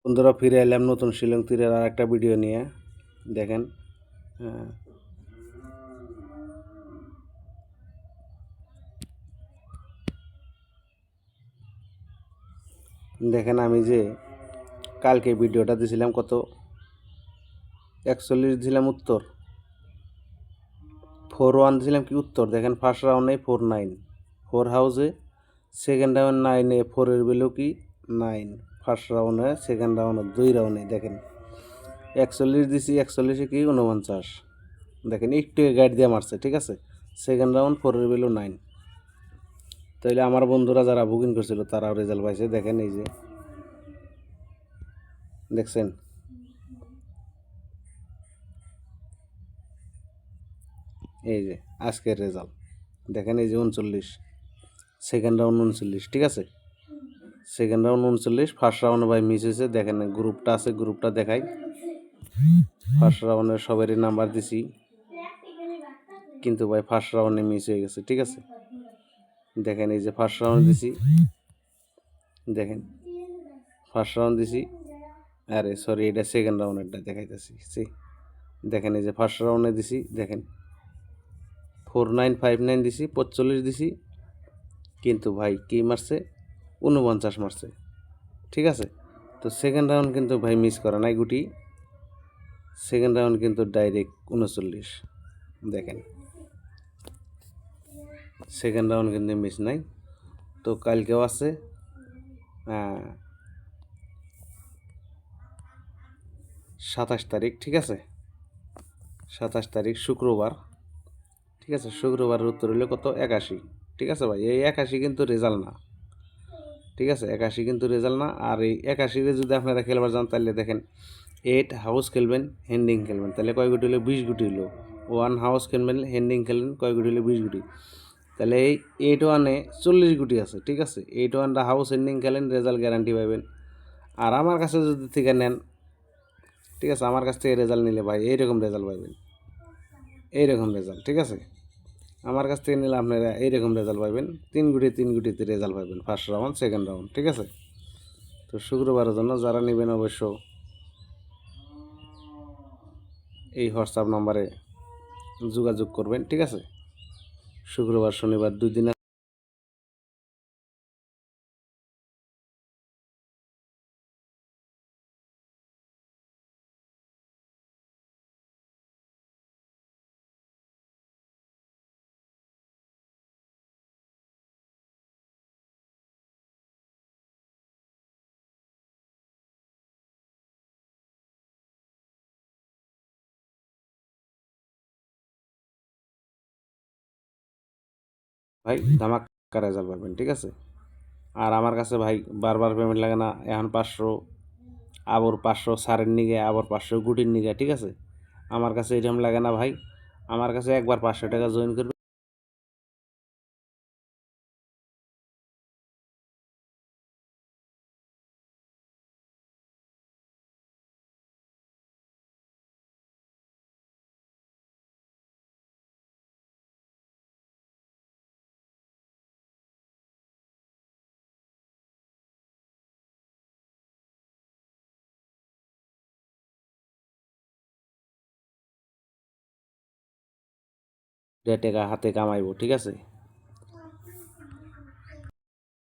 বন্ধুরা ফিরে এলাম নতুন শিলং তীরের আর একটা ভিডিও নিয়ে। দেখেন, হ্যাঁ, দেখেন আমি যে কালকে ভিডিওটা দিয়েছিলাম কত 41 দিছিলাম উত্তর, 4-1 দিছিলাম কি উত্তর। দেখেন ফার্স্ট রাউন্ডে 4-9, 4 হাউসে, সেকেন্ড রাউন্ড 9-এ 4-এর ভ্যালু কি 9, ফার্স্ট রাউন্ডে সেকেন্ড রাউন্ডে 2 রাউন্ডে দেখেন 41 দিছি, 41-এ কি 49। দেখেন একটু গাইড দিয়ে মারছে, ঠিক আছে। সেকেন্ড রাউন্ড 4-এর ভ্যালু 9। তাইলে আমার বন্ধুরা যারা বুকিং করছিল তারাও রেজাল্ট পাইছে। দেখেন এই যে দেখছেন, এই যে আজকের রেজাল্ট দেখেন, এই যে 39, সেকেন্ড রাউন্ড 39, ঠিক আছে। সেকেন্ড রাউন্ড 39, ফার্স্ট রাউন্ডে ভাই মিস হয়েছে। দেখেন গ্রুপটা আছে, গ্রুপটা দেখাই। ফার্স্ট রাউন্ডের সবারই নাম্বার দিছি, কিন্তু ভাই ফার্স্ট রাউন্ডে মিস হয়ে গেছে, ঠিক আছে। দেখেন এই যে ফার্স্ট রাউন্ড দিছি, দেখেন ফার্স্ট রাউন্ড দিছি, আরে সরি এটা সেকেন্ড রাউন্ডেরটা দেখাইতেছি। দেখেন এই যে ফার্স্ট রাউন্ডে দিছি, দেখেন 4959 দিছি, 45 দিছি, কিন্তু ভাই কি মারছে 49 মারছে, ঠিক আছে। তো সেকেন্ড রাউন্ড কিন্তু ভাই মিস করা নাই গুটি, সেকেন্ড রাউন্ড কিন্তু ডাইরেক্ট 39। দেখেন সেকেন্ড রাউন্ড কিন্তু মিস নাই। তো কালকেও আছে 27 তারিখ, ঠিক আছে। 27 তারিখ শুক্রবার, ঠিক আছে। শুক্রবারের উত্তর হইলে কত 81, ঠিক আছে ভাই। এই 81 কিন্তু রেজাল্ট না, ঠিক আছে। 81 কিন্তু রেজাল্ট না। আর এই 81-রে যদি আপনারা খেলবার যান তাহলে দেখেন 8 হাউস খেলবেন, হ্যান্ডিং খেলবেন, তাহলে কয় গুটি হলো 20 গুটি হলো। 1 হাউস খেলবেন, হ্যান্ডিং খেলবেন, কয় গুটি হলো 20 গুটি। তাহলে এই 8-1-এ 40 গুটি আছে, ঠিক আছে। 8-1টা হাউস হ্যান্ডিং খেলেন, রেজাল্ট গ্যারান্টি পাবেন। আর আমার কাছে যদি থেকে নেন, ঠিক আছে, আমার কাছ থেকে রেজাল্ট নিলে ভাই এইরকম রেজাল্ট পাবেন, এইরকম রেজাল্ট, ঠিক আছে। আমার কাছ থেকে নিলে আপনারা এইরকম রেজাল্ট পাবেন, 3 গুটিতে রেজাল্ট পাবেন, ফার্স্ট রাউন্ড সেকেন্ড রাউন্ড, ঠিক আছে। তো শুক্রবারের জন্য যারা নেবেন অবশ্য এই হোয়াটসঅ্যাপ নাম্বারে যোগাযোগ করবেন, ঠিক আছে। শুক্রবার শনিবার 2 দিন ভাই ধামাকা রেজাল্ট পাবেন, ঠিক আছে। আর আমার কাছে ভাই বারবার পেমেন্ট লাগে না, এখন 500 আবার 500 সারের নিগে, আবার 500 গুটির নিগে, ঠিক আছে। আমার কাছে এরকম লাগে না ভাই, আমার কাছে একবার 500 টাকা জয়েন করবে, টাকা হাতে কামাইবো, ঠিক আছে।